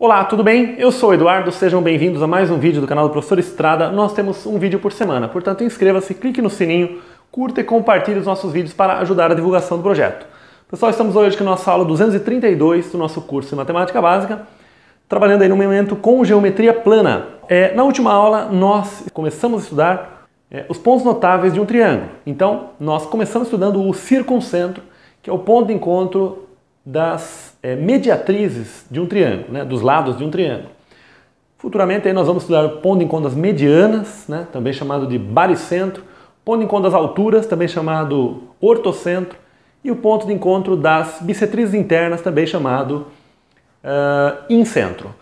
Olá, tudo bem? Eu sou o Eduardo, sejam bem-vindos a mais um vídeo do canal do Professor Estrada. Nós temos um vídeo por semana, portanto inscreva-se, clique no sininho, curta e compartilhe os nossos vídeos para ajudar a divulgação do projeto. Pessoal, estamos hoje com a nossa aula 232 do nosso curso de Matemática Básica, trabalhando aí no momento com geometria plana. Na última aula nós começamos a estudar os pontos notáveis de um triângulo. Então, nós começamos estudando o circuncentro, que é o ponto de encontro das mediatrizes de um triângulo, né, dos lados de um triângulo. Futuramente aí nós vamos estudar o ponto de encontro das medianas, né, também chamado de baricentro, ponto de encontro das alturas, também chamado ortocentro, e o ponto de encontro das bissetrizes internas, também chamado incentro.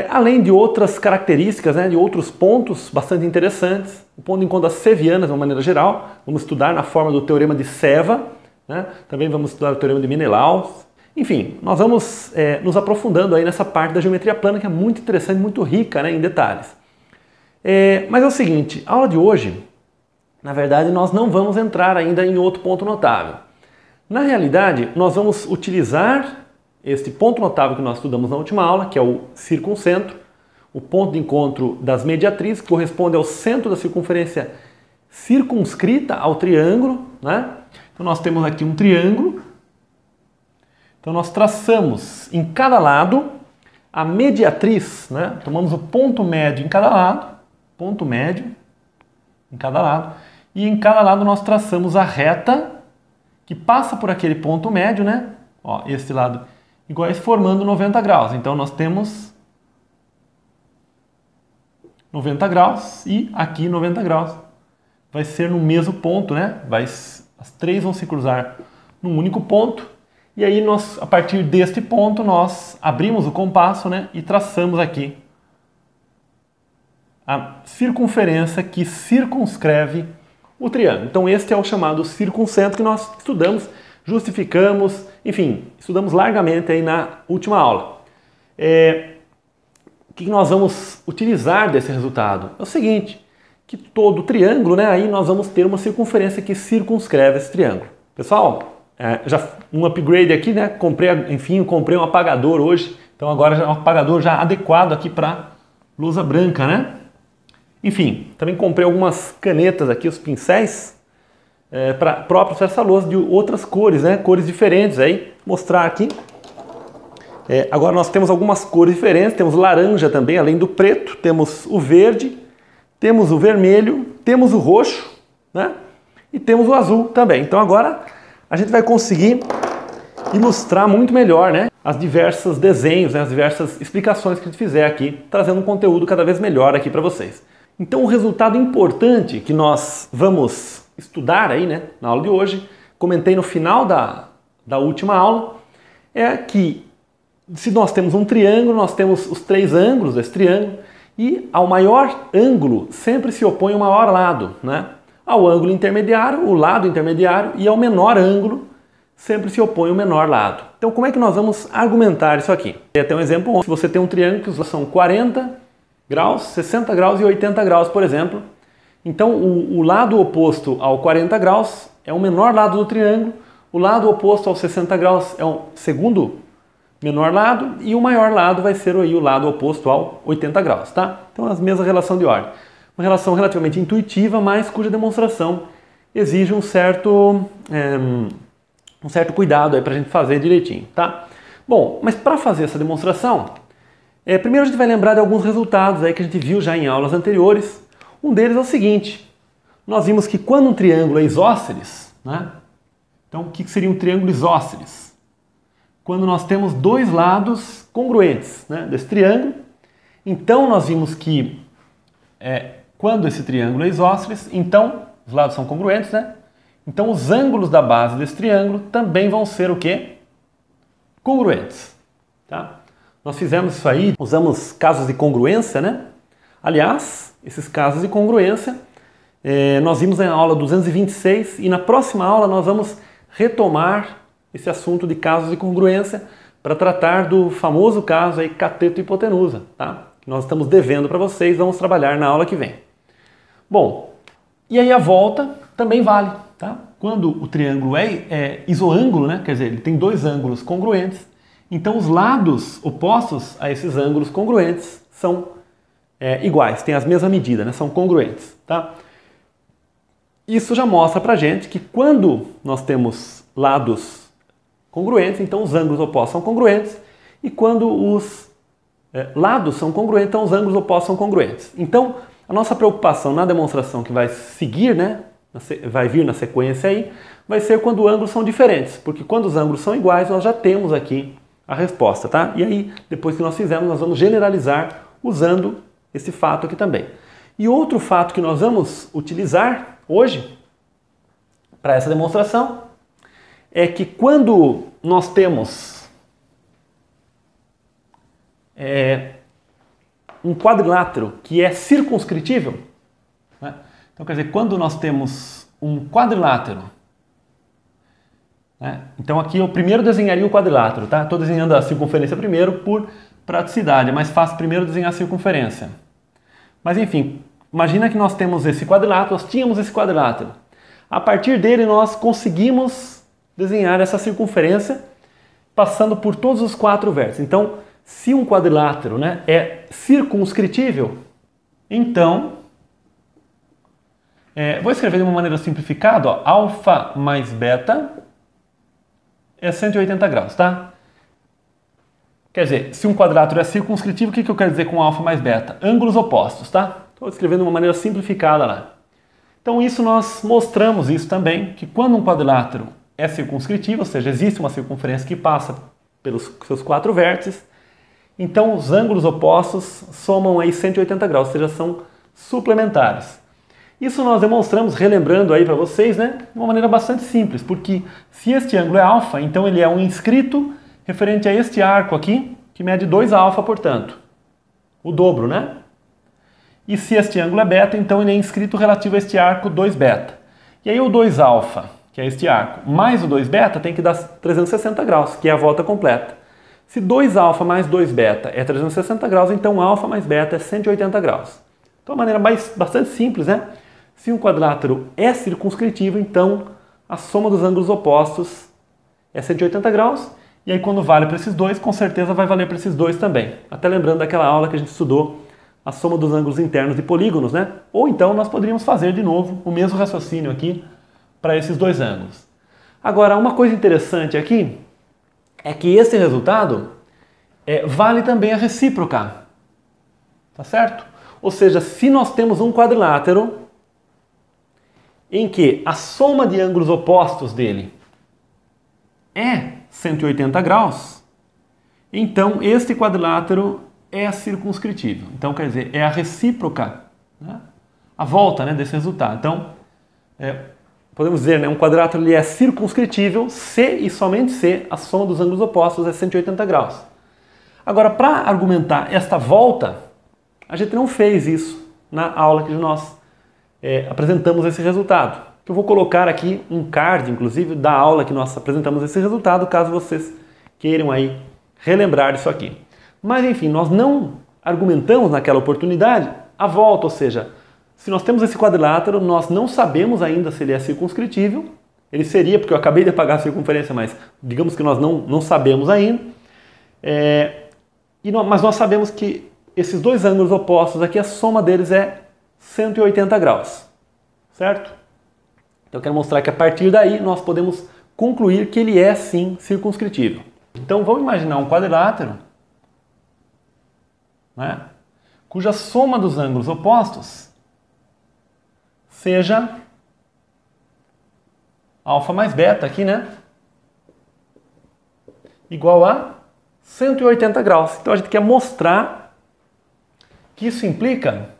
Além de outras características, né, de outros pontos bastante interessantes, o ponto de encontro das cevianas, de uma maneira geral, vamos estudar na forma do teorema de Ceva, né, também vamos estudar o teorema de Menelaus. Enfim, nós vamos nos aprofundando aí nessa parte da geometria plana que é muito interessante, muito rica, né, em detalhes. Mas é o seguinte, a aula de hoje, na verdade, nós não vamos entrar ainda em outro ponto notável. Na realidade, nós vamos utilizar este ponto notável que nós estudamos na última aula, que é o circuncentro, o ponto de encontro das mediatrizes, que corresponde ao centro da circunferência circunscrita ao triângulo, né? Então nós temos aqui um triângulo. Então nós traçamos em cada lado a mediatriz, né? Tomamos o ponto médio em cada lado, ponto médio em cada lado, e em cada lado nós traçamos a reta que passa por aquele ponto médio, né? Ó, este lado iguais formando 90 graus. Então nós temos 90 graus e aqui 90 graus. Vai ser no mesmo ponto, né? As três vão se cruzar num único ponto. E aí nós, a partir deste ponto, nós abrimos o compasso, né, e traçamos aqui a circunferência que circunscreve o triângulo. Então este é o chamado circuncentro que nós estudamos, justificamos, enfim, estudamos largamente aí na última aula. O que nós vamos utilizar desse resultado? É o seguinte, que todo triângulo, né, aí nós vamos ter uma circunferência que circunscreve esse triângulo. Pessoal, já um upgrade aqui, né? Comprei um apagador hoje, então agora já é um apagador já adequado aqui para lousa branca, né? Enfim, também comprei algumas canetas aqui, os pincéis, próprios para essa lousa de outras cores, né? Cores diferentes aí, mostrar aqui. Agora nós temos algumas cores diferentes, temos laranja também, além do preto, temos o verde, temos o vermelho, temos o roxo, né? E temos o azul também. Então agora a gente vai conseguir ilustrar muito melhor, né, as diversos desenhos, né, as diversas explicações que a gente fizer aqui, trazendo um conteúdo cada vez melhor aqui para vocês. Então o resultado importante que nós vamos estudar aí, né, na aula de hoje, comentei no final da última aula, é que se nós temos um triângulo, nós temos os três ângulos desse triângulo, e ao maior ângulo sempre se opõe o maior lado, né? Ao ângulo intermediário, o lado intermediário, e ao menor ângulo sempre se opõe o menor lado. Então como é que nós vamos argumentar isso aqui? Tem até um exemplo, se você tem um triângulo que são 40 graus, 60 graus e 80 graus, por exemplo. Então o lado oposto ao 40 graus é o menor lado do triângulo, o lado oposto aos 60 graus é o segundo menor lado e o maior lado vai ser aí o lado oposto ao 80 graus, tá? Então as mesmas relação de ordem. Uma relação relativamente intuitiva, mas cuja demonstração exige um certo cuidado aí para a gente fazer direitinho, tá? Bom, mas para fazer essa demonstração, primeiro a gente vai lembrar de alguns resultados aí que a gente viu já em aulas anteriores. Um deles é o seguinte, nós vimos que quando um triângulo é isósceles, né? Então o que seria um triângulo isósceles? Quando nós temos dois lados congruentes, né, desse triângulo. Então nós vimos que quando esse triângulo é isósceles, então os lados são congruentes, né? Então os ângulos da base desse triângulo também vão ser o quê? Congruentes, tá? Nós fizemos isso aí, usamos casos de congruência, né? Aliás, esses casos de congruência nós vimos na aula 226 e na próxima aula nós vamos retomar esse assunto de casos de congruência para tratar do famoso caso aí cateto e hipotenusa, tá? Que nós estamos devendo para vocês, vamos trabalhar na aula que vem. Bom, e aí a volta também vale, tá? Quando o triângulo é isoângulo, né? Quer dizer, ele tem dois ângulos congruentes, Então os lados opostos a esses ângulos congruentes são iguais, têm as mesmas medidas, né? São congruentes. Tá? Isso já mostra pra gente que quando nós temos lados congruentes, então os ângulos opostos são congruentes, e quando os lados são congruentes, então os ângulos opostos são congruentes. Então, a nossa preocupação na demonstração que vai seguir, né, vai vir na sequência aí, vai ser quando os ângulos são diferentes, porque quando os ângulos são iguais, nós já temos aqui a resposta, tá? E aí, depois que nós fizermos, nós vamos generalizar usando esse fato aqui também. E outro fato que nós vamos utilizar hoje, para essa demonstração, é que quando nós temos um quadrilátero que é circunscritível, né? Então quer dizer, quando nós temos um quadrilátero, né? Então aqui eu primeiro desenharia o quadrilátero, tá? Estou desenhando a circunferência primeiro por praticidade, é mais fácil primeiro desenhar a circunferência. Mas enfim, imagina que nós temos esse quadrilátero, nós tínhamos esse quadrilátero. A partir dele nós conseguimos desenhar essa circunferência passando por todos os 4 vértices. Então, se um quadrilátero, né, é circunscritível, então, vou escrever de uma maneira simplificada, ó, alfa mais beta é 180 graus, tá? Quer dizer, se um quadrilátero é circunscritível, o que eu quero dizer com alfa mais beta? Ângulos opostos, tá? Estou escrevendo de uma maneira simplificada lá. Então isso nós mostramos isso também, que quando um quadrilátero é circunscritivo, ou seja, existe uma circunferência que passa pelos seus 4 vértices, então os ângulos opostos somam aí 180 graus, ou seja, são suplementares. Isso nós demonstramos, relembrando aí para vocês, né, de uma maneira bastante simples, porque se este ângulo é alfa, então ele é um inscrito referente a este arco aqui, que mede 2 alfa, portanto, o dobro, né? E se este ângulo é beta, então ele é inscrito relativo a este arco 2 beta. E aí o 2 alfa, que é este arco, mais o 2 beta tem que dar 360 graus, que é a volta completa. Se 2 alfa mais 2 beta é 360 graus, então alfa mais beta é 180 graus. Então, uma maneira bastante simples, né? Se um quadrilátero é circunscritivo, então a soma dos ângulos opostos é 180 graus. E aí, quando vale para esses dois, com certeza vai valer para esses dois também. Até lembrando daquela aula que a gente estudou a soma dos ângulos internos de polígonos, né? Ou então nós poderíamos fazer de novo o mesmo raciocínio aqui para esses dois ângulos. Agora, uma coisa interessante aqui é que esse resultado vale também a recíproca, tá certo? Ou seja, se nós temos um quadrilátero em que a soma de ângulos opostos dele é 180 graus, então este quadrilátero é circunscritível. Então, quer dizer, é a recíproca, né? A volta, né, desse resultado. Então, podemos dizer, né, um quadrilátero ele é circunscritível se e somente se a soma dos ângulos opostos é 180 graus. Agora, para argumentar esta volta, a gente não fez isso na aula que nós apresentamos esse resultado. Eu vou colocar aqui um card, inclusive, da aula que nós apresentamos esse resultado, caso vocês queiram aí relembrar isso aqui. Mas, enfim, nós não argumentamos naquela oportunidade a volta, ou seja, se nós temos esse quadrilátero, nós não sabemos ainda se ele é circunscritível. Ele seria, porque eu acabei de apagar a circunferência, mas digamos que nós não sabemos ainda. Mas nós sabemos que esses dois ângulos opostos aqui, a soma deles é 180 graus, certo? Então eu quero mostrar que a partir daí nós podemos concluir que ele é sim circunscritível. Então vamos imaginar um quadrilátero, né, cuja soma dos ângulos opostos seja alfa mais beta aqui, né, igual a 180 graus. Então a gente quer mostrar que isso implica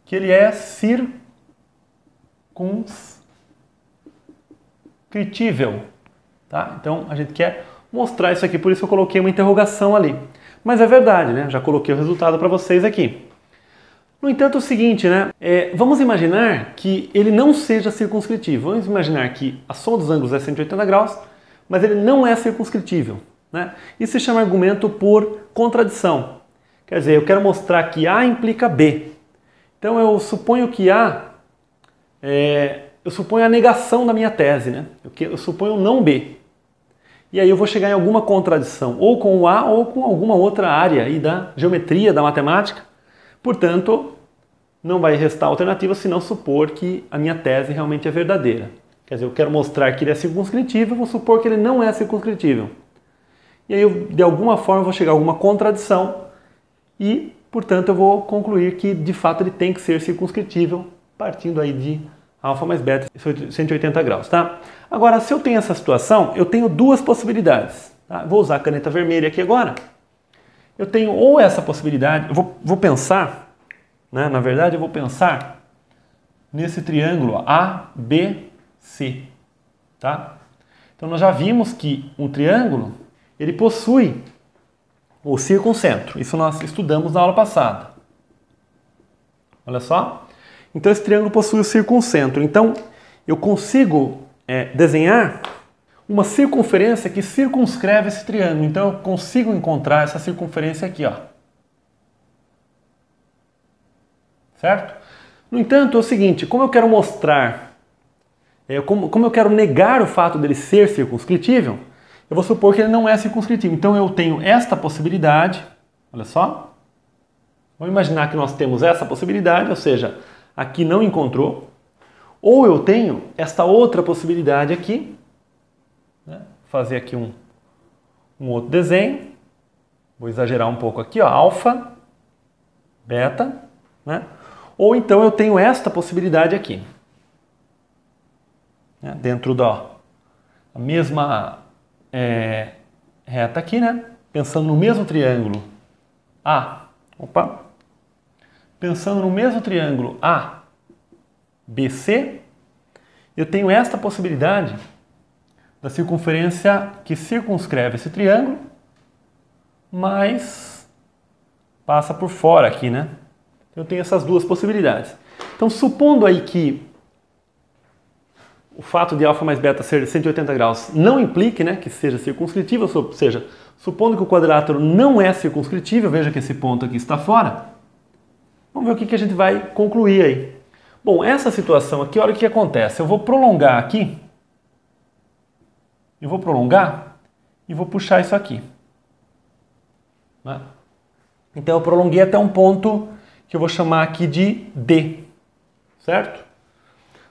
que ele é circunscritível, tá? Então a gente quer mostrar isso aqui, por isso eu coloquei uma interrogação ali. Mas é verdade, né? Já coloquei o resultado para vocês aqui. No entanto, é o seguinte, né? Vamos imaginar que ele não seja circunscritível. Vamos imaginar que a soma dos ângulos é 180 graus, mas ele não é circunscritível, né? Isso se chama argumento por contradição. Quer dizer, eu quero mostrar que A implica B. Então eu suponho que eu suponho a negação da minha tese, né? Eu suponho não B. E aí eu vou chegar em alguma contradição, ou com o A ou com alguma outra área aí da geometria, da matemática. Portanto, não vai restar alternativa senão supor que a minha tese realmente é verdadeira. Quer dizer, eu quero mostrar que ele é circunscritível, vou supor que ele não é circunscritível. E aí, de alguma forma, eu vou chegar a alguma contradição e, portanto, eu vou concluir que, de fato, ele tem que ser circunscritível, partindo aí de alfa mais beta, 180 graus, tá? Agora, se eu tenho essa situação, eu tenho duas possibilidades. Tá? Vou usar a caneta vermelha aqui agora. Eu tenho ou essa possibilidade, eu vou pensar, né? Na verdade, eu vou pensar nesse triângulo ABC, tá? Então, nós já vimos que um triângulo, ele possui o circuncentro. Isso nós estudamos na aula passada. Olha só. Então, esse triângulo possui o circuncentro. Então, eu consigo desenhar uma circunferência que circunscreve esse triângulo. Então, eu consigo encontrar essa circunferência aqui, ó. Certo? No entanto, é o seguinte, como eu quero mostrar, como eu quero negar o fato dele ser circunscritível, eu vou supor que ele não é circunscritível. Então, eu tenho esta possibilidade, olha só. Vamos imaginar que nós temos essa possibilidade, ou seja, aqui não encontrou. Ou eu tenho esta outra possibilidade aqui, né? Fazer aqui um outro desenho. Vou exagerar um pouco aqui, ó, alfa, beta, né? Ou então eu tenho esta possibilidade aqui, né? Dentro da mesma reta aqui, né? Pensando no mesmo triângulo pensando no mesmo triângulo ABC, eu tenho esta possibilidade da circunferência que circunscreve esse triângulo, mas passa por fora aqui, né? Eu tenho essas duas possibilidades. Então, supondo aí que o fato de alfa mais beta ser 180 graus não implique, né, que seja circunscritível, ou seja, supondo que o quadrilátero não é circunscritível, veja que esse ponto aqui está fora, vamos ver o que a gente vai concluir aí. Bom, essa situação aqui, olha o que acontece. Eu vou prolongar aqui, e vou puxar isso aqui, né? Então eu prolonguei até um ponto que eu vou chamar aqui de D, certo?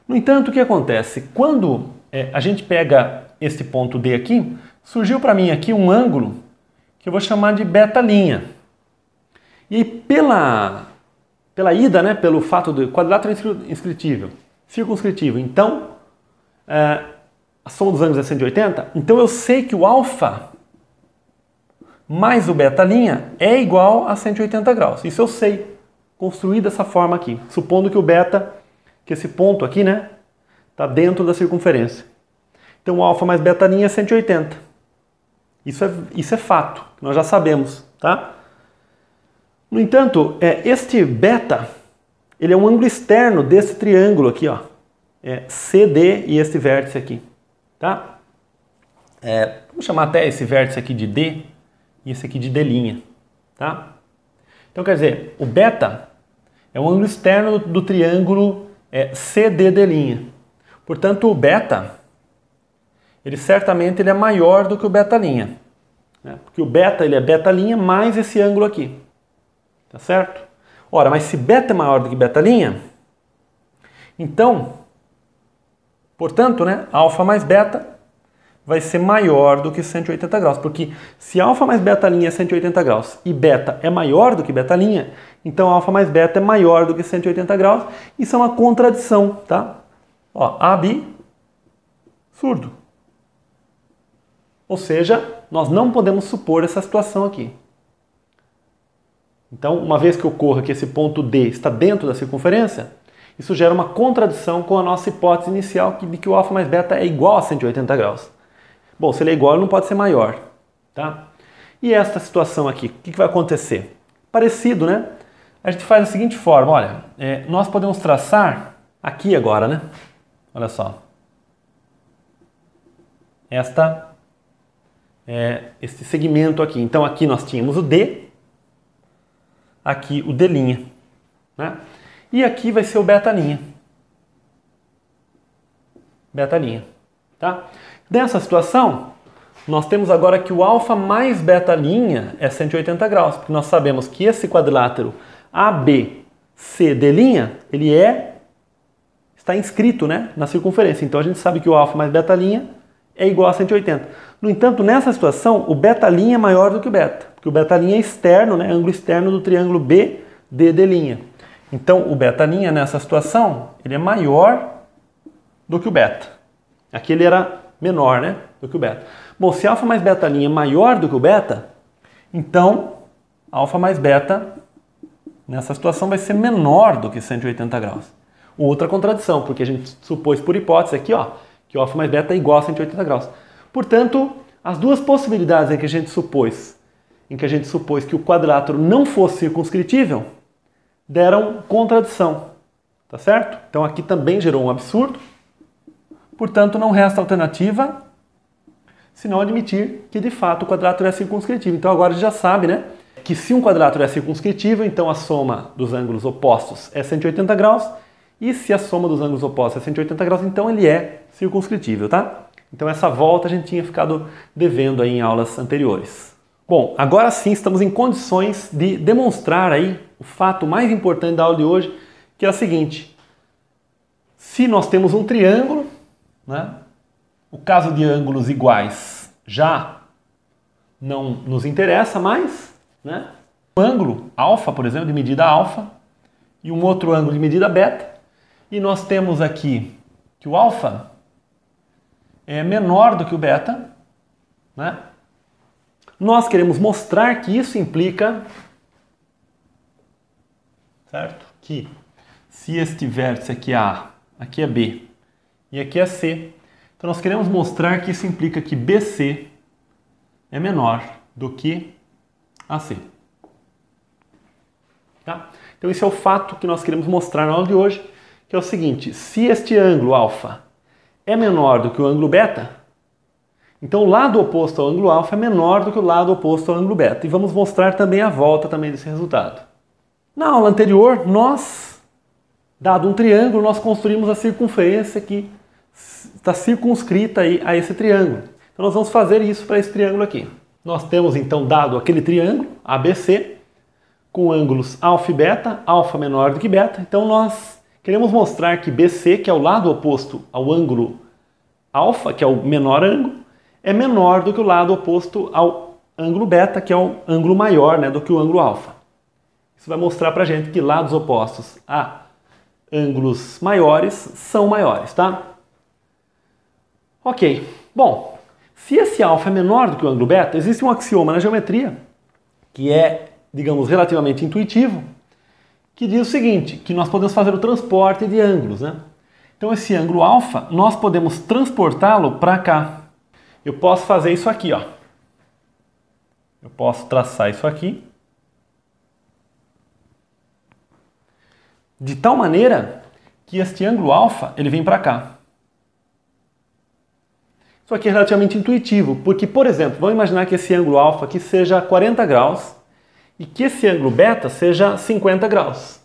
No entanto, o que acontece? Quando a gente pega esse ponto D aqui, surgiu para mim aqui um ângulo que eu vou chamar de beta'. E aí, pela ida, né, pelo fato do quadrilátero circunscritível, então a soma dos ângulos é 180, então eu sei que o alfa mais o beta' é igual a 180 graus. Isso eu sei, construir dessa forma aqui, supondo que o beta, que esse ponto aqui, né, está dentro da circunferência. Então o alfa mais beta' é 180. Isso é fato, nós já sabemos, tá? No entanto, este beta, ele é um ângulo externo desse triângulo aqui, ó, CD e este vértice aqui, tá? Vamos chamar até esse vértice aqui de D e esse aqui de D', tá? Então, quer dizer, o beta é um ângulo externo do triângulo CDD'. Portanto, o beta, ele certamente é maior do que o beta', né? Porque o beta, ele é beta' mais esse ângulo aqui. Tá certo? Ora, mas se beta é maior do que beta', então, portanto, né, alfa mais beta vai ser maior do que 180 graus. Porque se alfa mais beta' é 180 graus e beta é maior do que beta', então alfa mais beta é maior do que 180 graus. Isso é uma contradição, tá? Ó, absurdo. Ou seja, nós não podemos supor essa situação aqui. Então, uma vez que ocorra que esse ponto D está dentro da circunferência, isso gera uma contradição com a nossa hipótese inicial de que o alfa mais beta é igual a 180 graus. Bom, se ele é igual, ele não pode ser maior, tá? E esta situação aqui, o que vai acontecer? Parecido, né? A gente faz da seguinte forma, olha, nós podemos traçar aqui agora, né? Olha só. Este segmento aqui. Então, aqui nós tínhamos o D, aqui o D', né? E aqui vai ser o beta'. Tá? Nessa situação, nós temos agora que o alfa mais beta' é 180 graus, porque nós sabemos que esse quadrilátero ABCD', ele está inscrito, né, na circunferência. Então a gente sabe que o alfa mais beta' é igual a 180. No entanto, nessa situação, o beta' é maior do que o beta, porque o beta' é externo, né, ângulo externo do triângulo BDD'. Então o beta' nessa situação, ele é maior do que o beta. Aqui ele era menor, né, do que o beta. Bom, se alfa mais beta' é maior do que o beta, então alfa mais beta nessa situação vai ser menor do que 180 graus. Outra contradição, porque a gente supôs por hipótese aqui, ó, que o alfa mais beta é igual a 180 graus. Portanto, as duas possibilidades em que a gente supôs que o quadrilátero não fosse circunscritível, deram contradição, tá certo? Então aqui também gerou um absurdo. Portanto, não resta alternativa senão admitir que de fato o quadrilátero é circunscritível. Então agora a gente já sabe, né, que se um quadrilátero é circunscritível, então a soma dos ângulos opostos é 180 graus, e se a soma dos ângulos opostos é 180 graus, então ele é circunscritível, tá? Então essa volta a gente tinha ficado devendo aí em aulas anteriores. Bom, agora sim estamos em condições de demonstrar aí o fato mais importante da aula de hoje, que é o seguinte: se nós temos um triângulo, né, o caso de ângulos iguais já não nos interessa mais, né? Um ângulo alfa, por exemplo, de medida alfa, e um outro ângulo de medida beta, e nós temos aqui que o alfa é menor do que o beta, né? Nós queremos mostrar que isso implica, certo? Que se este vértice aqui é A, aqui é B e aqui é C, então nós queremos mostrar que isso implica que BC é menor do que AC. Tá? Então esse é o fato que nós queremos mostrar na aula de hoje, que é o seguinte: se este ângulo alfa é menor do que o ângulo beta, então o lado oposto ao ângulo alfa é menor do que o lado oposto ao ângulo beta. E vamos mostrar também a volta também desse resultado. Na aula anterior, dado um triângulo, nós construímos a circunferência que está circunscrita aí a esse triângulo. Então nós vamos fazer isso para esse triângulo aqui. Nós temos então dado aquele triângulo ABC com ângulos alfa e beta, alfa menor do que beta. Então nós queremos mostrar que BC, que é o lado oposto ao ângulo alfa, que é o menor ângulo, é menor do que o lado oposto ao ângulo beta, que é o ângulo maior, né, do que o ângulo alfa. Isso vai mostrar para a gente que lados opostos a ângulos maiores são maiores, tá? Ok. Bom, se esse alfa é menor do que o ângulo beta, existe um axioma na geometria que é, digamos, relativamente intuitivo, que diz o seguinte, que nós podemos fazer o transporte de ângulos, né? Então esse ângulo alfa, nós podemos transportá-lo para cá. Eu posso fazer isso aqui, ó. Eu posso traçar isso aqui de tal maneira que este ângulo alfa, ele vem para cá. Isso aqui é relativamente intuitivo, porque, por exemplo, vamos imaginar que esse ângulo alfa aqui seja 40 graus e que esse ângulo beta seja 50 graus.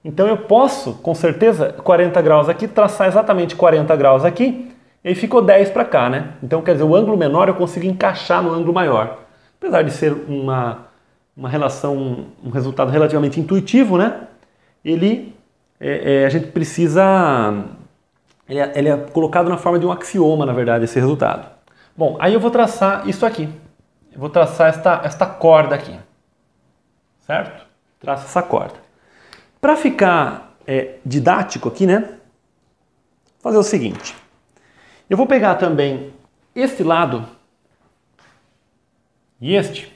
Então eu posso, com certeza, 40 graus aqui, traçar exatamente 40 graus aqui, e aí ficou 10 para cá, né? Então, quer dizer, o ângulo menor eu consigo encaixar no ângulo maior. Apesar de ser uma relação, um resultado relativamente intuitivo, né? A gente precisa... Ele é colocado na forma de um axioma, na verdade, esse resultado. Bom, aí eu vou traçar isso aqui. Eu vou traçar esta corda aqui. Certo? Traço essa corda. Para ficar didático aqui, né? Vou fazer o seguinte. Eu vou pegar também este lado e este.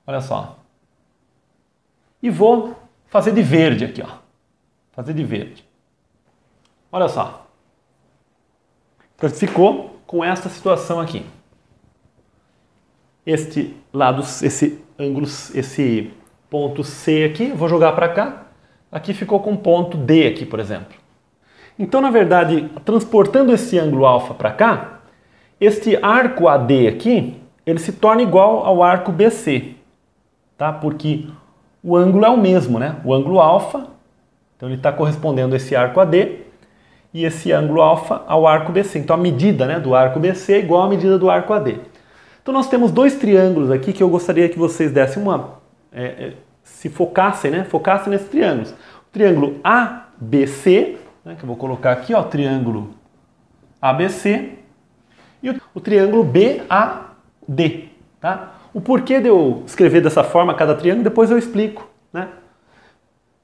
Olha só. E vou fazer de verde aqui, ó. Fazer de verde. Olha só. Então ficou com esta situação aqui. Este lado, esse ângulo, esse ponto C aqui, vou jogar para cá. Aqui ficou com ponto D aqui, por exemplo. Então, na verdade, transportando esse ângulo alfa para cá, este arco AD aqui, ele se torna igual ao arco BC, tá? Porque o ângulo é o mesmo, né? O ângulo alfa, então ele está correspondendo a esse arco AD, e esse ângulo alfa ao arco BC. Então a medida, né, do arco BC é igual à medida do arco AD. Então nós temos dois triângulos aqui que eu gostaria que vocês dessem se focassem, né, focassem nesses triângulos. O triângulo ABC, né, que eu vou colocar aqui, ó, triângulo ABC, e o triângulo BAD, tá? O porquê de eu escrever dessa forma cada triângulo, depois eu explico, né?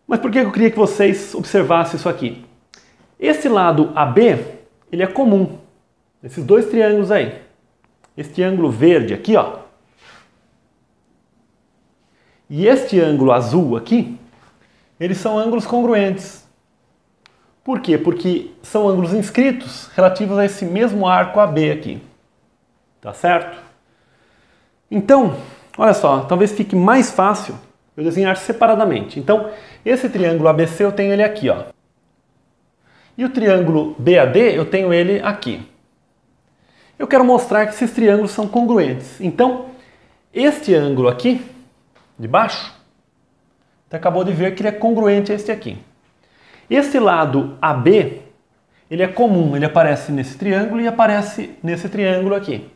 Mas por que eu queria que vocês observassem isso aqui? Esse lado AB, ele é comum, esses dois triângulos aí. Esse triângulo verde aqui, ó. E este ângulo azul aqui, eles são ângulos congruentes. Por quê? Porque são ângulos inscritos relativos a esse mesmo arco AB aqui. Tá certo? Então, olha só, talvez fique mais fácil eu desenhar separadamente. Então, esse triângulo ABC eu tenho ele aqui, ó. E o triângulo BAD eu tenho ele aqui. Eu quero mostrar que esses triângulos são congruentes. Então, este ângulo aqui, de baixo, você acabou de ver que ele é congruente a este aqui. Esse lado AB, ele é comum, ele aparece nesse triângulo e aparece nesse triângulo aqui.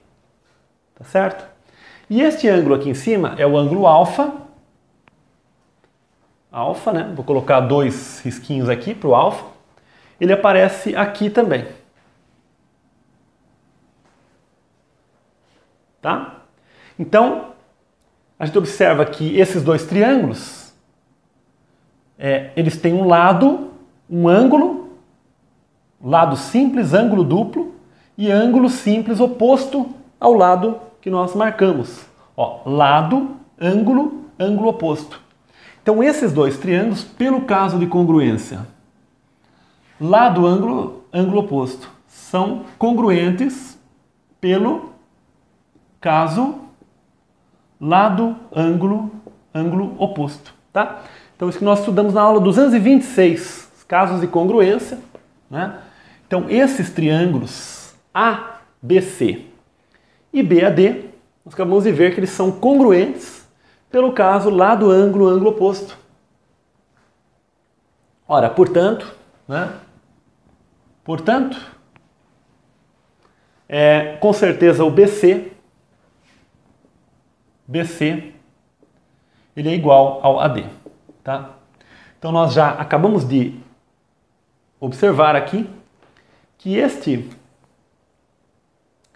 Tá certo? E este ângulo aqui em cima é o ângulo alfa. Alfa, né? Vou colocar dois risquinhos aqui para o alfa. Ele aparece aqui também. Tá? Então, a gente observa que esses dois triângulos, eles têm um lado, um ângulo, lado simples, ângulo duplo, e ângulo simples oposto ao lado que nós marcamos. Ó, lado, ângulo, ângulo oposto. Então esses dois triângulos, pelo caso de congruência, lado, ângulo, ângulo oposto, são congruentes pelo caso lado, ângulo, ângulo oposto, tá? Então isso que nós estudamos na aula 226, casos de congruência, né? Então esses triângulos ABC e BAD, nós acabamos de ver que eles são congruentes pelo caso lado, ângulo, ângulo oposto. Ora, portanto, né? Portanto, com certeza o BC, ele é igual ao AD, tá? Então nós já acabamos de observar aqui que este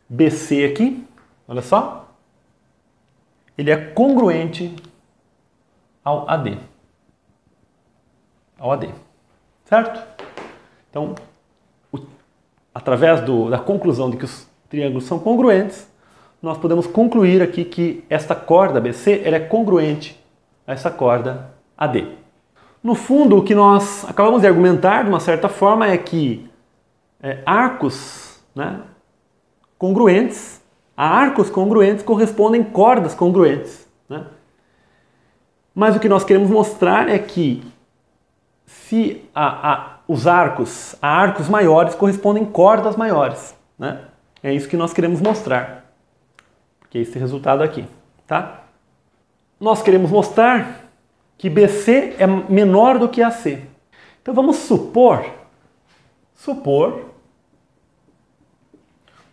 BC aqui, olha só, ele é congruente ao AD. Ao AD, certo? Então, através da conclusão de que os triângulos são congruentes, nós podemos concluir aqui que esta corda BC ela é congruente a essa corda AD. No fundo, o que nós acabamos de argumentar, de uma certa forma, é que arcos, né, congruentes, a arcos congruentes correspondem cordas congruentes, né? Mas o que nós queremos mostrar é que se os arcos a arcos maiores correspondem cordas maiores, né? É isso que nós queremos mostrar, que é esse resultado aqui, tá? Nós queremos mostrar que BC é menor do que AC. Então vamos supor,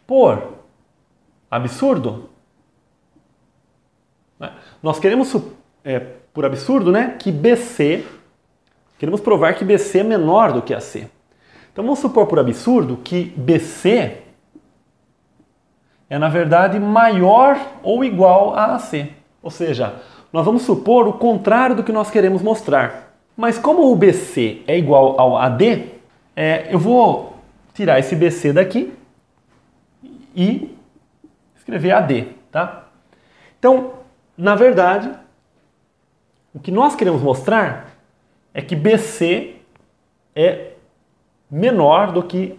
por absurdo, né? Nós queremos, por absurdo, né, que BC, queremos provar que BC é menor do que AC. Então vamos supor por absurdo que BC é na verdade maior ou igual a AC. Ou seja, nós vamos supor o contrário do que nós queremos mostrar. Mas como o BC é igual ao AD, eu vou tirar esse BC daqui e escrever AD, tá? Então, na verdade, o que nós queremos mostrar é que BC é menor do que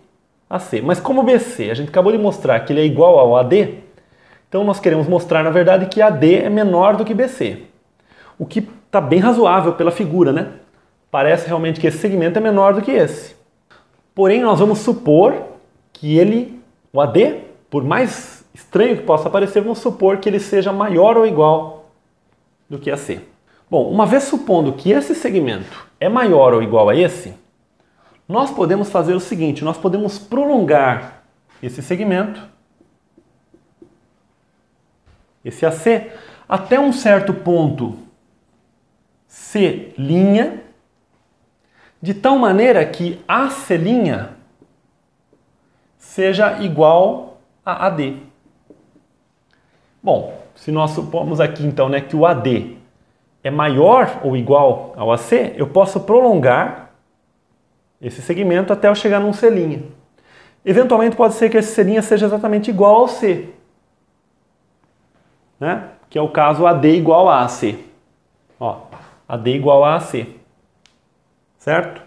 AC. Mas como BC, a gente acabou de mostrar que ele é igual ao AD, então nós queremos mostrar, na verdade, que AD é menor do que BC. O que está bem razoável pela figura, né? Parece realmente que esse segmento é menor do que esse. Porém, nós vamos supor que o AD, por mais estranho que possa parecer, vamos supor que ele seja maior ou igual do que AC. Bom, uma vez supondo que esse segmento é maior ou igual a esse, nós podemos fazer o seguinte, nós podemos prolongar esse segmento, esse AC, até um certo ponto C', de tal maneira que AC' seja igual a AD. Bom, se nós supomos aqui então, né, que o AD é maior ou igual ao AC, eu posso prolongar esse segmento até eu chegar num C'. Eventualmente pode ser que esse C' seja exatamente igual ao C, né? Que é o caso AD igual a AC. Ó, AD igual a AC. Certo?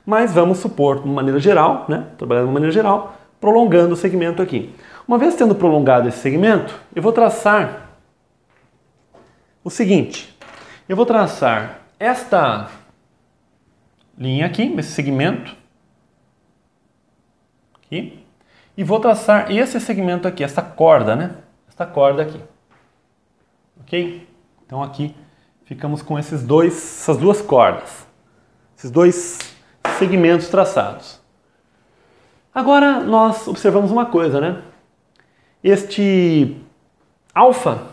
Mas vamos supor, de uma maneira geral, né? Trabalhando de uma maneira geral, prolongando o segmento aqui. Uma vez tendo prolongado esse segmento, eu vou traçar o seguinte. Eu vou traçar esta linha aqui, esse segmento, aqui, e vou traçar esse segmento aqui, essa corda, né? Esta corda aqui. Ok? Então aqui ficamos com essas duas cordas, esses dois segmentos traçados. Agora nós observamos uma coisa, né? Este alfa,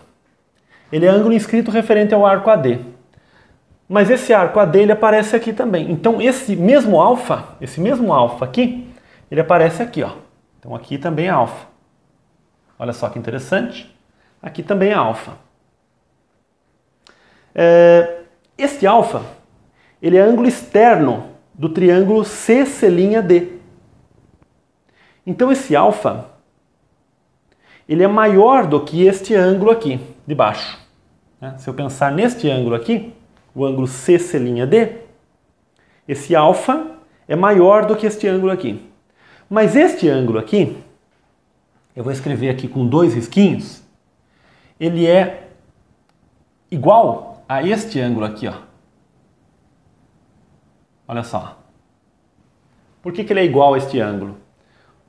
ele é ângulo inscrito referente ao arco AD. Mas esse arco AD ele aparece aqui também. Então esse mesmo alfa aqui, ele aparece aqui, ó. Então aqui também é alfa. Olha só que interessante. Aqui também é alfa. Este alfa, ele é ângulo externo do triângulo CC'D. Então esse alfa, ele é maior do que este ângulo aqui, de baixo. Se eu pensar neste ângulo aqui, o ângulo CC'D, esse alfa é maior do que este ângulo aqui. Mas este ângulo aqui, eu vou escrever aqui com 2 risquinhos, ele é igual a este ângulo aqui, ó. Olha só. Por que ele é igual a este ângulo?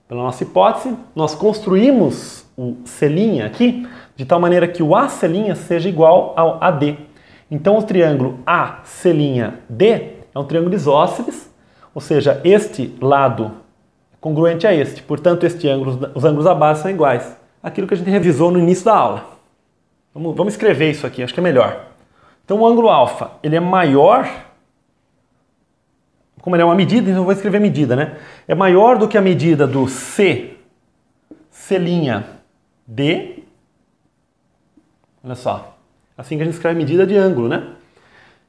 Pela nossa hipótese, nós construímos o C' aqui de tal maneira que o AC' seja igual ao AD. Então o triângulo AC'D é um triângulo isósceles, ou seja, este lado é congruente a este. Portanto, os ângulos da base são iguais. Aquilo que a gente revisou no início da aula. Vamos escrever isso aqui, acho que é melhor. Então o ângulo alfa, ele é maior, como ele é uma medida, então eu vou escrever medida, né? É maior do que a medida do C', D. Olha só, assim que a gente escreve medida de ângulo, né?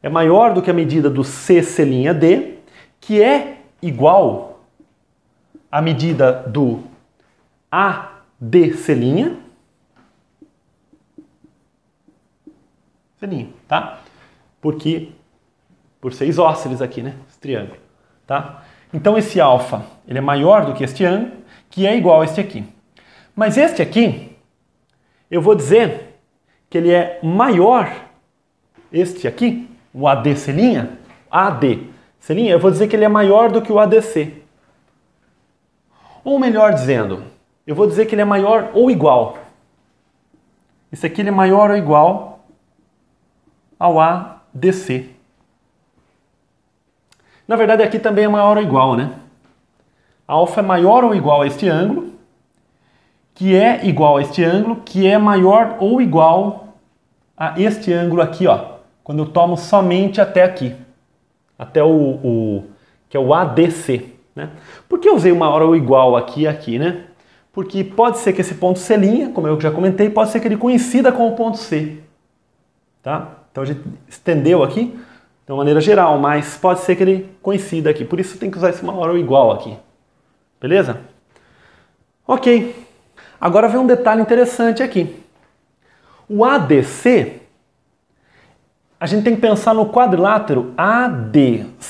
É maior do que a medida do C', que é igual à medida do ADC', tá? Por ser isósceles aqui, né? Esse triângulo, tá? Então esse alfa, ele é maior do que este ângulo, que é igual a este aqui. Mas este aqui, eu vou dizer que ele é maior, este aqui, o ADC', eu vou dizer que ele é maior do que o ADC. Ou melhor dizendo, eu vou dizer que ele é maior ou igual. Esse aqui ele é maior ou igual ao ADC. Na verdade, aqui também é maior ou igual, né? Alfa é maior ou igual a este ângulo, que é igual a este ângulo, que é maior ou igual a este ângulo aqui, ó. Quando eu tomo somente até aqui. Até que é o ADC, né? Por que eu usei maior ou igual aqui e aqui, né? Porque pode ser que esse ponto C', como eu já comentei, pode ser que ele coincida com o ponto C. Tá? Então a gente estendeu aqui de uma maneira geral, mas pode ser que ele coincida aqui. Por isso tem que usar esse maior ou igual aqui. Beleza? Ok. Agora vem um detalhe interessante aqui. O ADC, a gente tem que pensar no quadrilátero ADCB.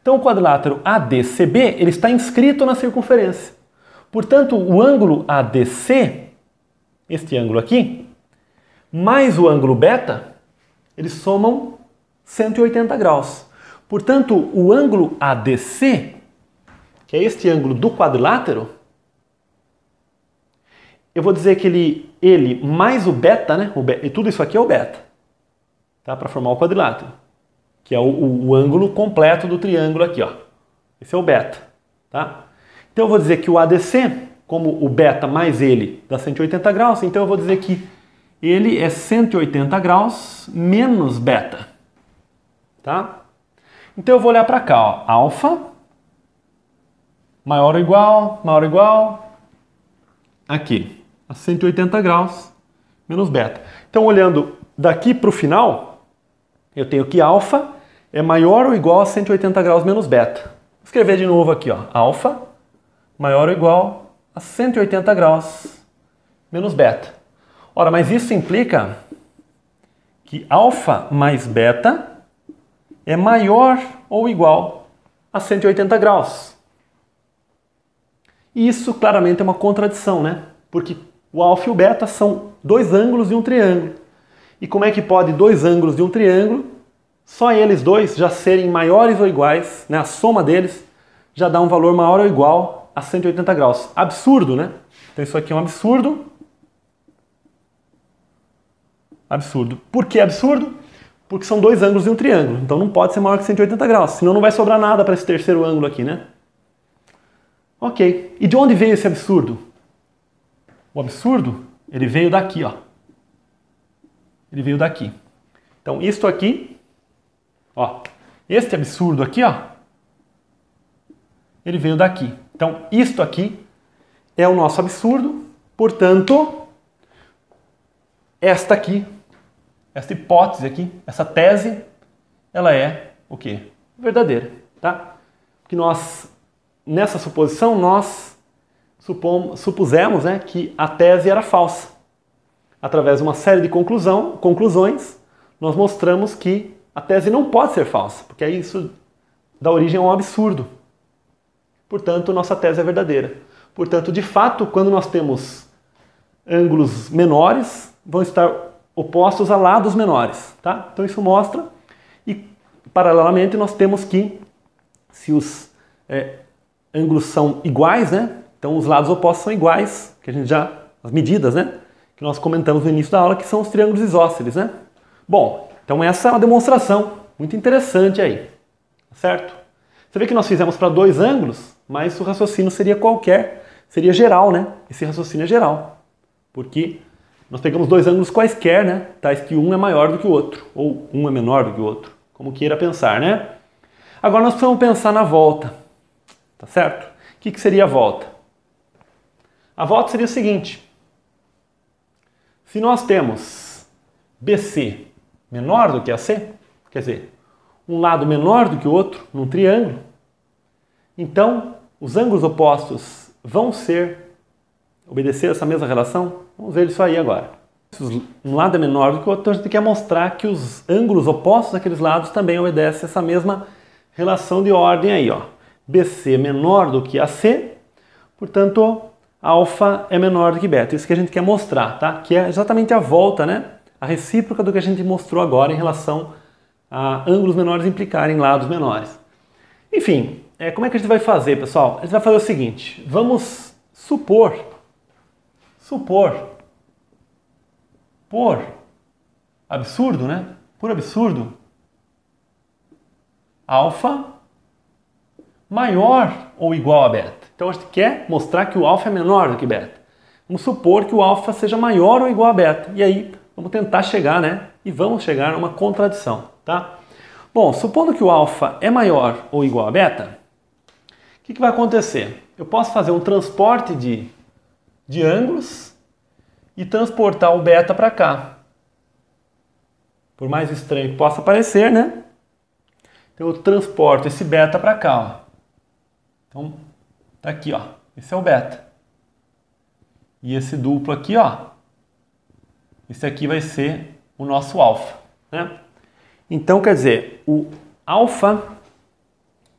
Então o quadrilátero ADCB, ele está inscrito na circunferência. Portanto, o ângulo ADC, este ângulo aqui, mais o ângulo beta, eles somam 180 graus. Portanto, o ângulo ADC, que é este ângulo do quadrilátero, eu vou dizer que ele mais o beta, né? E tudo isso aqui é o beta, tá? Para formar o quadrilátero. que é o ângulo completo do triângulo aqui, ó. Esse é o beta, tá? Então eu vou dizer que o ADC, como o beta mais ele dá 180 graus, então eu vou dizer que ele é 180 graus menos beta, tá? Então eu vou olhar para cá, ó, alfa maior ou igual, aqui, a 180 graus menos beta. Então olhando daqui para o final, eu tenho que alfa é maior ou igual a 180 graus menos beta. Vou escrever de novo aqui, ó, alfa maior ou igual a 180 graus menos beta. Ora, mas isso implica que alfa mais beta é maior ou igual a 180 graus. E isso claramente é uma contradição, né? Porque o alfa e o beta são dois ângulos de um triângulo. E como é que pode dois ângulos de um triângulo, só eles dois já serem maiores ou iguais, né? A soma deles já dá um valor maior ou igual a 180 graus. Absurdo, né? Então isso aqui é um absurdo. Absurdo. Por que absurdo? Porque são dois ângulos de um triângulo. Então não pode ser maior que 180 graus. Senão não vai sobrar nada para esse terceiro ângulo aqui, né? Ok. E de onde veio esse absurdo? O absurdo, ele veio daqui, ó. Ele veio daqui. Então isto aqui, ó. Este absurdo aqui, ó. Ele veio daqui. Então isto aqui é o nosso absurdo. Portanto, esta aqui, essa hipótese aqui, essa tese, ela é o quê? Verdadeira, tá? Que nós, nessa suposição, nós supusemos, né, que a tese era falsa. Através de uma série de conclusões, nós mostramos que a tese não pode ser falsa, porque aí isso dá origem a um absurdo. Portanto, nossa tese é verdadeira. Portanto, de fato, quando nós temos ângulos menores, vão estar opostos a lados menores, tá? Então isso mostra, e paralelamente nós temos que, se os ângulos são iguais, né? Então os lados opostos são iguais, que a gente já, as medidas, né? Que nós comentamos no início da aula, que são os triângulos isósceles, né? Bom, então essa é uma demonstração muito interessante aí, certo? Você vê que nós fizemos para dois ângulos, mas o raciocínio seria qualquer, seria geral, né? Esse raciocínio é geral, porque nós pegamos dois ângulos quaisquer, né? Tais que um é maior do que o outro, ou um é menor do que o outro, como queira pensar, né? Agora nós precisamos pensar na volta, tá certo? O que seria a volta? A volta seria o seguinte: se nós temos BC menor do que AC, quer dizer, um lado menor do que o outro num triângulo, então os ângulos opostos vão obedecer essa mesma relação? Vamos ver isso aí agora. Se um lado é menor do que o outro, então a gente quer mostrar que os ângulos opostos daqueles lados também obedecem essa mesma relação de ordem aí, ó. BC menor do que AC, portanto, alfa é menor do que beta. Isso que a gente quer mostrar, tá? Que é exatamente a volta, né? A recíproca do que a gente mostrou agora em relação a ângulos menores implicarem lados menores. Enfim, como é que a gente vai fazer, pessoal? A gente vai fazer o seguinte: vamos supor, por absurdo, né? Por absurdo, alfa maior ou igual a beta. Então a gente quer mostrar que o alfa é menor do que beta. Vamos supor que o alfa seja maior ou igual a beta. E aí vamos tentar chegar, né? E vamos chegar a uma contradição, tá? Bom, supondo que o alfa é maior ou igual a beta, o que vai acontecer? Eu posso fazer um transporte de ângulos e transportar o beta para cá. Por mais estranho que possa parecer, né? Então eu transporto esse beta para cá, ó. Então, tá aqui, ó. Esse é o beta. E esse duplo aqui, ó. Esse aqui vai ser o nosso alfa, né? Então, quer dizer, o alfa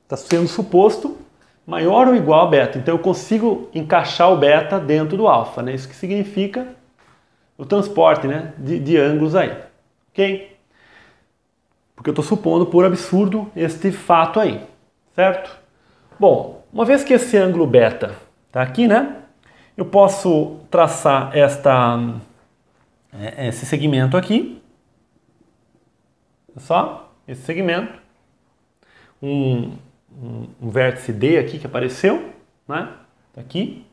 está sendo suposto maior ou igual a beta. Então eu consigo encaixar o beta dentro do alfa, né? Isso que significa o transporte, né, de ângulos aí, ok? Porque eu estou supondo por absurdo este fato aí, certo? Bom, uma vez que esse ângulo beta está aqui, né, eu posso traçar esse segmento aqui, olha só, esse segmento, um vértice D aqui que apareceu, né? Tá aqui.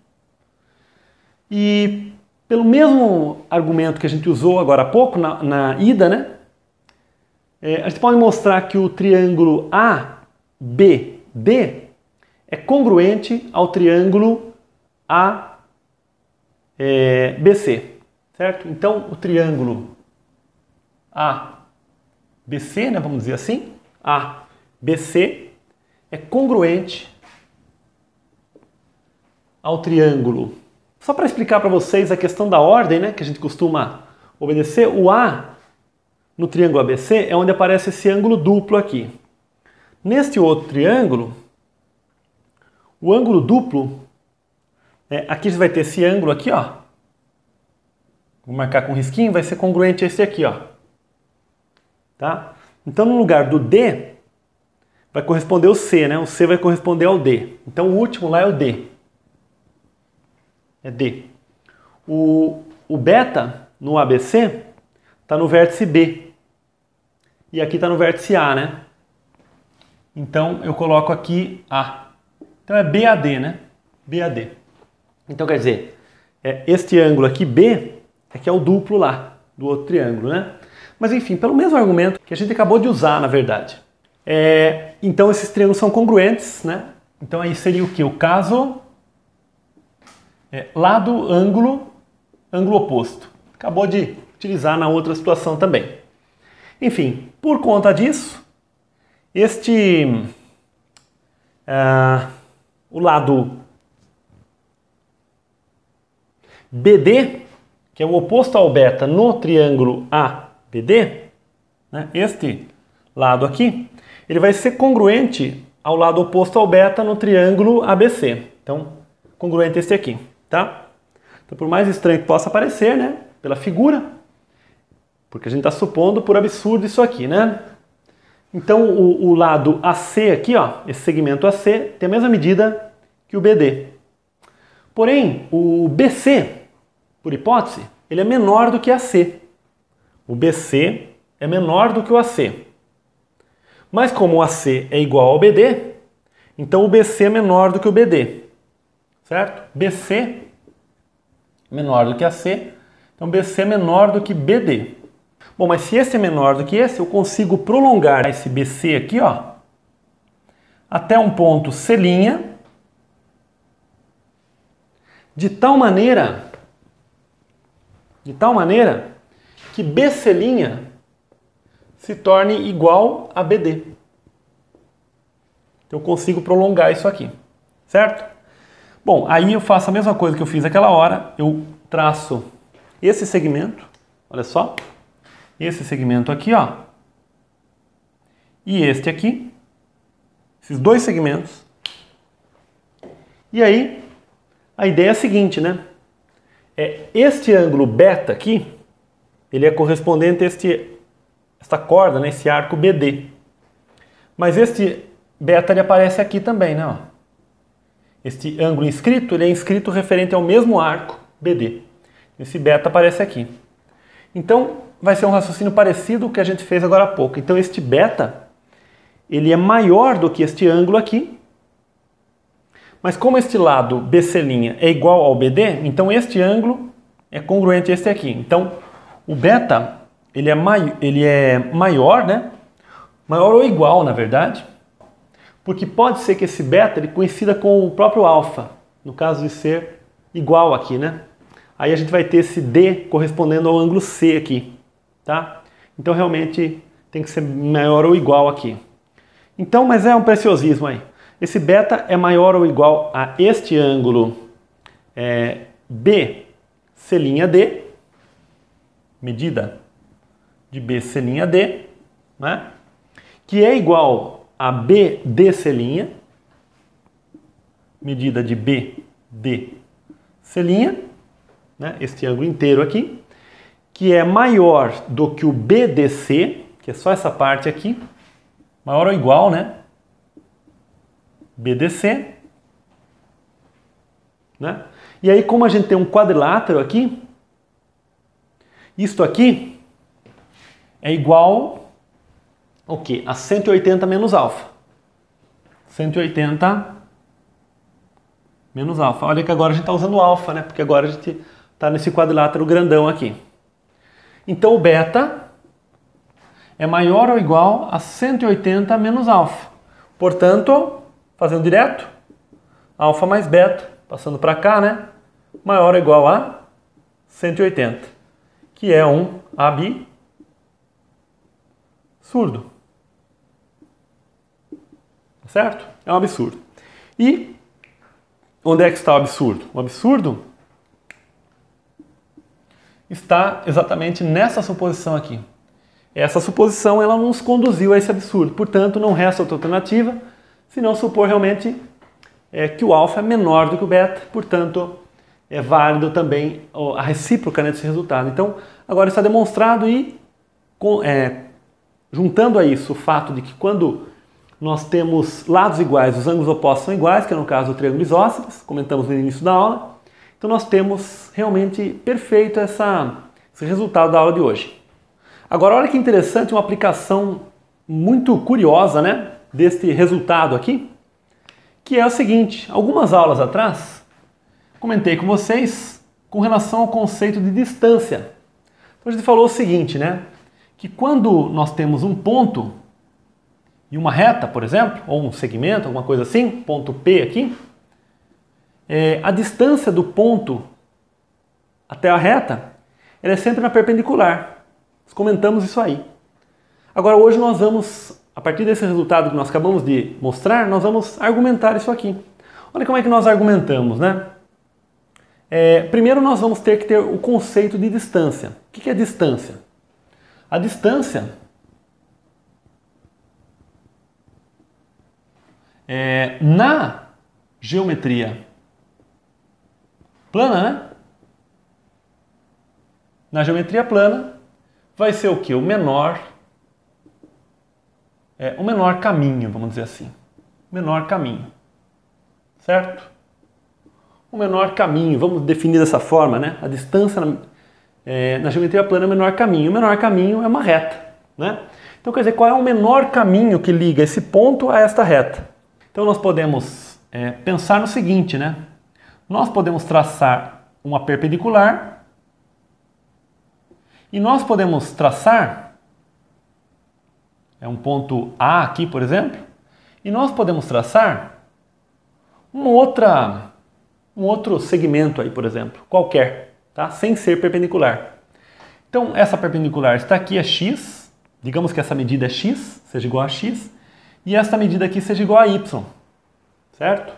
E pelo mesmo argumento que a gente usou agora há pouco na ida, né? A gente pode mostrar que o triângulo ABD é congruente ao triângulo ABC, certo? Então o triângulo ABC, né, vamos dizer assim, ABC é congruente ao triângulo. Só para explicar para vocês a questão da ordem, né, que a gente costuma obedecer, o A no triângulo ABC é onde aparece esse ângulo duplo aqui. Neste outro triângulo, o ângulo duplo, aqui você vai ter esse ângulo aqui, ó. Vou marcar com risquinho, vai ser congruente a esse aqui, ó. Tá? Então, no lugar do D, vai corresponder o C, né? O C vai corresponder ao D. Então, o último lá é o D. É D. O beta, no ABC, está no vértice B. E aqui está no vértice A, né? Então, eu coloco aqui A. Então, é BAD, né? BAD. Então, quer dizer, este ângulo aqui, B, é que é o duplo lá, do outro triângulo, né? Mas, enfim, pelo mesmo argumento que a gente acabou de usar, na verdade. Então, esses triângulos são congruentes, né? Então, aí seria o quê? O caso lado, ângulo, ângulo oposto. Acabou de utilizar na outra situação também. Enfim, por conta disso, o lado BD, que é o oposto ao beta no triângulo ABD, né, este lado aqui, ele vai ser congruente ao lado oposto ao beta no triângulo ABC. Então, congruente esse aqui, tá? Então, por mais estranho que possa parecer, né, pela figura, porque a gente está supondo por absurdo isso aqui, né? Então, o lado AC aqui, ó, esse segmento AC, tem a mesma medida que o BD. Porém, o BC, por hipótese, ele é menor do que AC. O BC é menor do que o AC. Mas como o AC é igual ao BD, então o BC é menor do que o BD. Certo? BC é menor do que AC, então BC é menor do que BD. Bom, mas se esse é menor do que esse, eu consigo prolongar esse BC aqui, ó, até um ponto C', de tal maneira que BC' se torne igual a BD. Então eu consigo prolongar isso aqui, certo? Bom, aí eu faço a mesma coisa que eu fiz aquela hora, eu traço esse segmento, olha só, esse segmento aqui, ó, e este aqui, esses dois segmentos. E aí, a ideia é a seguinte, né? Este ângulo beta aqui, ele é correspondente a esta corda, né, esse arco BD. Mas este beta ele aparece aqui também, né? Ó. Este ângulo inscrito, ele é inscrito referente ao mesmo arco BD. Esse beta aparece aqui. Então, vai ser um raciocínio parecido ao que a gente fez agora há pouco. Então, este beta, ele é maior do que este ângulo aqui. Mas como este lado BC' é igual ao BD, então este ângulo é congruente a este aqui. Então, o beta, ele é maior, né? Maior ou igual, na verdade. Porque pode ser que esse beta ele coincida com o próprio alfa, no caso de ser igual aqui, né? Aí a gente vai ter esse D correspondendo ao ângulo C aqui, tá? Então realmente tem que ser maior ou igual aqui. Então, mas é um preciosismo aí. Esse beta é maior ou igual a este ângulo BC'D, medida de BC'D, né? Que é igual a BDC', medida de BDC', né? Este ângulo inteiro aqui, que é maior do que o BDC, que é só essa parte aqui, maior ou igual, né? BDC, né? E aí, como a gente tem um quadrilátero aqui, isto aqui é igual, o quê? A 180 menos alfa. 180 menos alfa. Olha que agora a gente está usando alfa, né? Porque agora a gente está nesse quadrilátero grandão aqui. Então o beta é maior ou igual a 180 menos alfa. Portanto, fazendo direto, alfa mais beta, passando para cá, né? Maior ou igual a 180, que é um absurdo. Certo? É um absurdo. E onde é que está o absurdo? O absurdo está exatamente nessa suposição aqui. Essa suposição ela nos conduziu a esse absurdo. Portanto, não resta outra alternativa senão supor realmente que o alfa é menor do que o beta. Portanto, é válido também a recíproca desse resultado. Então, agora está demonstrado e juntando a isso o fato de que quando nós temos lados iguais, os ângulos opostos são iguais, que é no caso o triângulo isósceles, comentamos no início da aula. Então nós temos realmente perfeito esse resultado da aula de hoje. Agora olha que interessante, uma aplicação muito curiosa, né, deste resultado aqui, que é o seguinte: algumas aulas atrás comentei com vocês com relação ao conceito de distância. Então a gente falou o seguinte, né, que quando nós temos um ponto e uma reta, por exemplo, ou um segmento, alguma coisa assim, ponto P aqui, a distância do ponto até a reta ela é sempre na perpendicular. Nós comentamos isso aí. Agora hoje nós vamos, a partir desse resultado que nós acabamos de mostrar, nós vamos argumentar isso aqui. Olha como é que nós argumentamos, né? Primeiro nós vamos ter que ter o conceito de distância. O que é distância? A distância na geometria plana, né? Na geometria plana vai ser o que? O menor caminho, vamos dizer assim. O menor caminho. Certo? O menor caminho, vamos definir dessa forma, né? A distância na geometria plana é o menor caminho. O menor caminho é uma reta, né? Então quer dizer, qual é o menor caminho que liga esse ponto a esta reta? Então nós podemos pensar no seguinte, né? Nós podemos traçar uma perpendicular e nós podemos traçar um ponto A aqui, por exemplo, e nós podemos traçar um outro segmento aí, por exemplo, qualquer, tá? Sem ser perpendicular. Então essa perpendicular está aqui, é x, digamos que essa medida é x, seja igual a x, e esta medida aqui seja igual a y, certo?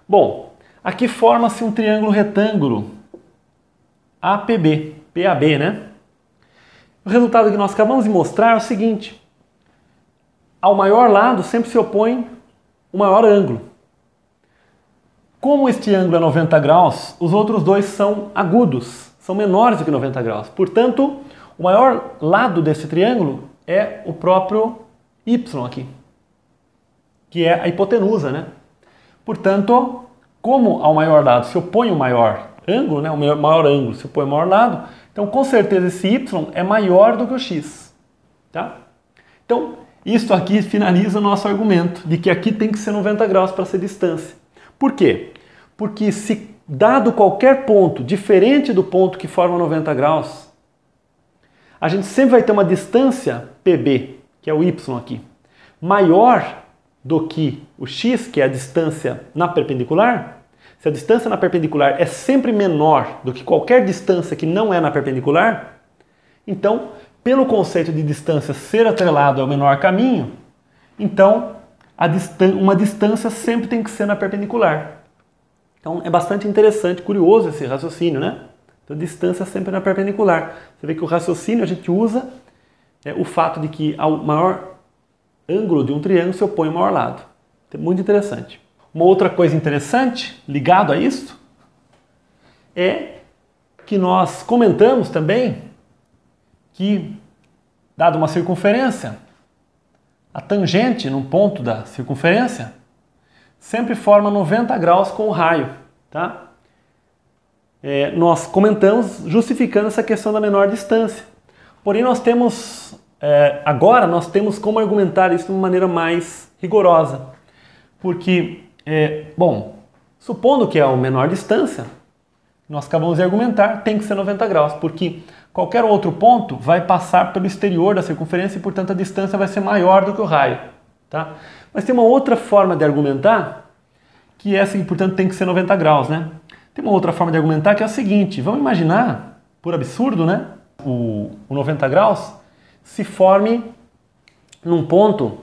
Bom, aqui forma-se um triângulo retângulo APB, PAB, né? O resultado que nós acabamos de mostrar é o seguinte: ao maior lado sempre se opõe o maior ângulo. Como este ângulo é 90 graus, os outros dois são agudos, são menores do que 90 graus. Portanto, o maior lado desse triângulo é o próprio y aqui, que é a hipotenusa, né? Portanto, como ao maior lado se opõe o maior ângulo, né? O maior ângulo se opõe ao maior lado, então com certeza esse y é maior do que o x, tá? Então, isto aqui finaliza o nosso argumento de que aqui tem que ser 90 graus para ser distância. Por quê? Porque se dado qualquer ponto diferente do ponto que forma 90 graus, a gente sempre vai ter uma distância PB, que é o y aqui, maior do que o x, que é a distância na perpendicular. Se a distância na perpendicular é sempre menor do que qualquer distância que não é na perpendicular, então, pelo conceito de distância ser atrelado ao menor caminho, então uma distância sempre tem que ser na perpendicular. Então é bastante interessante, curioso esse raciocínio, né? Então distância sempre na perpendicular. Você vê que o raciocínio a gente usa o fato de que ao maior ângulo de um triângulo se opõe ao maior lado. É muito interessante. Uma outra coisa interessante ligado a isso é que nós comentamos também que, dada uma circunferência, a tangente num ponto da circunferência sempre forma 90 graus com o raio, tá? Nós comentamos justificando essa questão da menor distância. Porém, nós temos agora nós temos como argumentar isso de uma maneira mais rigorosa. Porque, bom, supondo que é a menor distância, nós acabamos de argumentar, tem que ser 90 graus, porque qualquer outro ponto vai passar pelo exterior da circunferência e, portanto, a distância vai ser maior do que o raio. Tá? Mas tem uma outra forma de argumentar, que é essa, que, portanto, tem que ser 90 graus. Né? Tem uma outra forma de argumentar que é a seguinte, vamos imaginar, por absurdo, né, o 90 graus se forme num ponto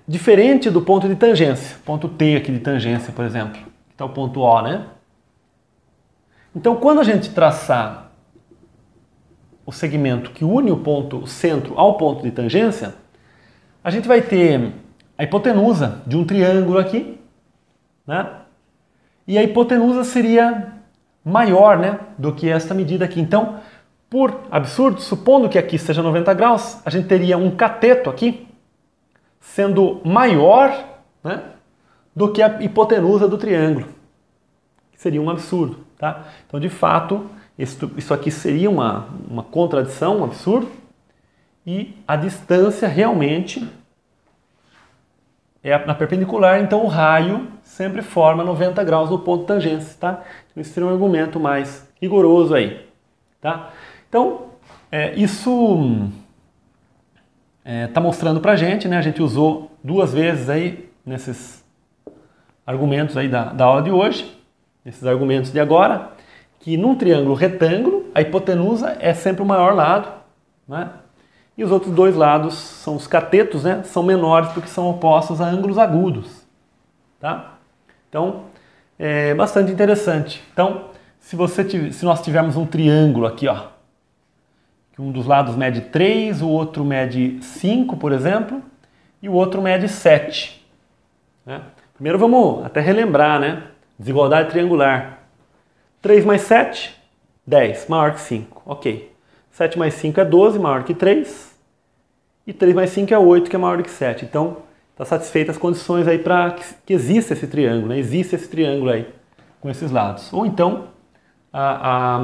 diferente do ponto de tangência, ponto T aqui de tangência, por exemplo, que está o ponto O, né? Então, quando a gente traçar o segmento que une o centro ao ponto de tangência, a gente vai ter a hipotenusa de um triângulo aqui, né? E a hipotenusa seria maior, né, do que esta medida aqui. Então, por absurdo, supondo que aqui seja 90 graus, a gente teria um cateto aqui sendo maior, né, do que a hipotenusa do triângulo, que seria um absurdo. Tá? Então, de fato, isso aqui seria uma contradição, um absurdo, e a distância realmente é na perpendicular, então o raio sempre forma 90 graus no ponto de tangência. Tá? Então, esse seria um argumento mais rigoroso aí. Tá? Então, isso está mostrando para a gente, né? A gente usou duas vezes aí nesses argumentos aí da aula de hoje, esses argumentos de agora, que num triângulo retângulo, a hipotenusa é sempre o maior lado, né? E os outros dois lados, são os catetos, né? São menores porque são opostos a ângulos agudos. Tá? Então, é bastante interessante. Então, se nós tivermos um triângulo aqui, ó, que um dos lados mede 3, o outro mede 5, por exemplo, e o outro mede 7. Né? Primeiro vamos até relembrar, né? Desigualdade triangular. 3 mais 7, 10, maior que 5. Ok. 7 mais 5 é 12, maior que 3. E 3 mais 5 é 8, que é maior que 7. Então, está satisfeitas as condições aí para que exista esse triângulo, né? Existe esse triângulo aí com esses lados. Ou então, a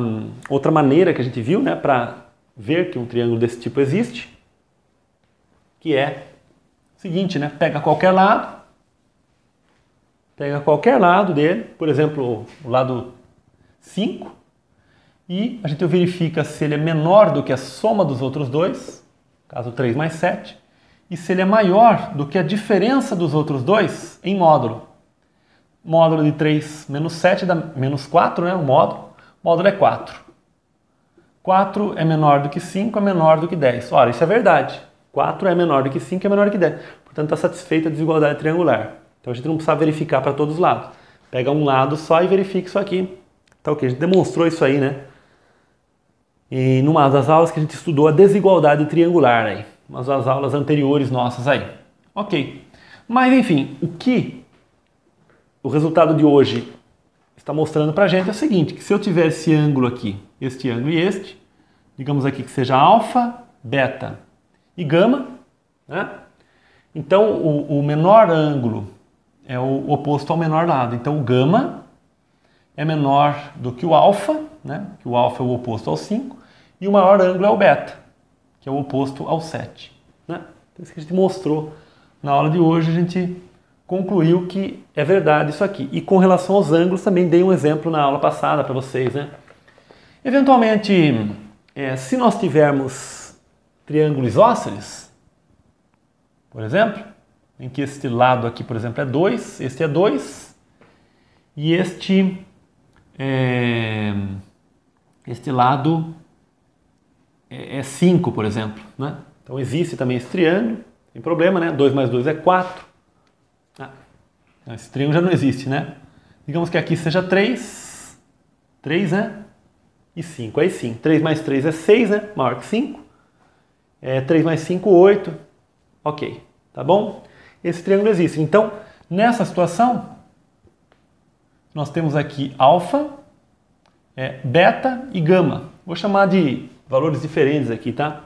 outra maneira que a gente viu, né, para ver que um triângulo desse tipo existe, que é o seguinte, né? Pega qualquer lado dele, por exemplo, o lado 5, e a gente verifica se ele é menor do que a soma dos outros dois, caso 3 mais 7, e se ele é maior do que a diferença dos outros dois em módulo. Módulo de 3 menos 7 dá menos 4, né? O módulo é 4. 4 é menor do que 5, é menor do que 10. Ora, isso é verdade. 4 é menor do que 5, é menor do que 10. Portanto, está satisfeita a desigualdade triangular. Então, a gente não precisa verificar para todos os lados. Pega um lado só e verifica isso aqui. Tá ok? A gente demonstrou isso aí, né? E numa das aulas que a gente estudou a desigualdade triangular aí. Umas das aulas anteriores nossas aí. Ok. Mas, enfim, o que o resultado de hoje está mostrando para a gente é o seguinte, que se eu tiver esse ângulo aqui, este ângulo e este, digamos aqui que seja alfa, beta e gama, né? Então o menor ângulo é o oposto ao menor lado. Então o gama é menor do que o alfa, né? Que o alfa é o oposto ao 5, e o maior ângulo é o beta, que é o oposto ao 7. Né? Então isso que a gente mostrou na aula de hoje, a gente concluiu que é verdade isso aqui. E com relação aos ângulos, também dei um exemplo na aula passada para vocês, né? Eventualmente, se nós tivermos triângulos isósceles, por exemplo, em que este lado aqui, por exemplo, é 2, este é 2, e este lado é 5, por exemplo, né? Então existe também esse triângulo, tem problema, né? 2 mais 2 é 4. Esse triângulo já não existe, né? Digamos que aqui seja 3, né? E 5, aí sim. 3 mais 3 é 6, né? Maior que 5. 3 mais 5, 8. Ok, tá bom? Esse triângulo existe. Então, nessa situação, nós temos aqui alfa, beta e gama. Vou chamar de valores diferentes aqui, tá?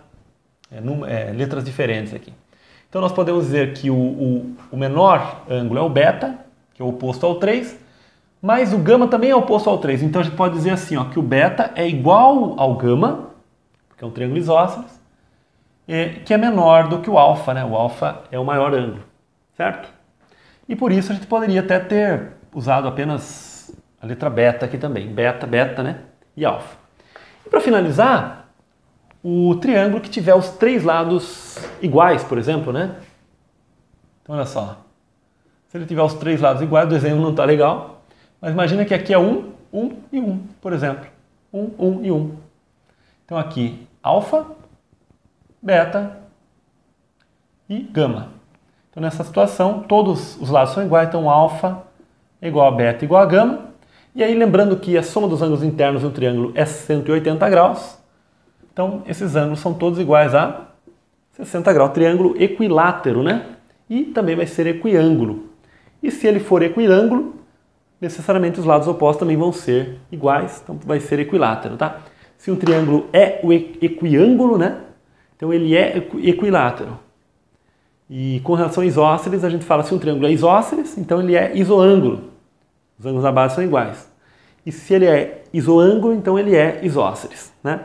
Letras diferentes aqui. Então nós podemos dizer que o menor ângulo é o beta, que é o oposto ao 3, mas o gama também é oposto ao 3. Então a gente pode dizer assim, ó, que o beta é igual ao gama, porque é um triângulo isósceles, que é menor do que o alfa, né? O alfa é o maior ângulo, certo? E por isso a gente poderia até ter usado apenas a letra beta aqui também, beta, né? E alfa. E para finalizar, o triângulo que tiver os três lados iguais, por exemplo, né? Então olha só, se ele tiver os três lados iguais, o desenho não está legal, mas imagina que aqui é 1, 1 e 1, por exemplo. 1, 1 e 1. Então aqui, alfa, beta e gama. Então nessa situação, todos os lados são iguais, então alfa é igual a beta igual a gama. E aí lembrando que a soma dos ângulos internos de um triângulo é 180 graus, então esses ângulos são todos iguais a 60 graus. Triângulo equilátero, né? E também vai ser equiângulo. E se ele for equiângulo, necessariamente os lados opostos também vão ser iguais, então vai ser equilátero, tá? Se um triângulo é o equiângulo, né? Então ele é equilátero. E com relação a isósceles, a gente fala se um triângulo é isósceles, então ele é isoângulo. Os ângulos da base são iguais. E se ele é isoângulo, então ele é isósceles, né?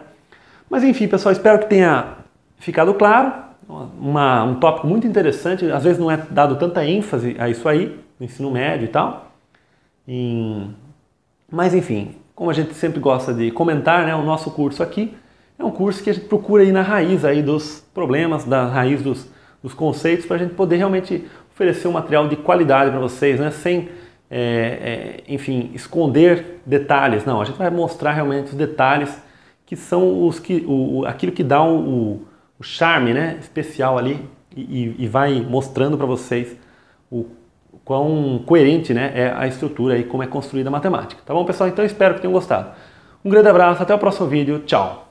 Mas enfim, pessoal, espero que tenha ficado claro. Um tópico muito interessante, às vezes não é dado tanta ênfase a isso aí, no ensino médio e tal. Mas enfim, como a gente sempre gosta de comentar, né, o nosso curso aqui é um curso que a gente procura ir na raiz aí dos problemas, da raiz dos conceitos, para a gente poder realmente oferecer um material de qualidade para vocês, né, sem, enfim, esconder detalhes. Não, a gente vai mostrar realmente os detalhes que são aquilo que dá o charme, né, especial ali e vai mostrando para vocês o quão coerente, né, é a estrutura e como é construída a matemática. Tá bom, pessoal? Então espero que tenham gostado. Um grande abraço, até o próximo vídeo, tchau!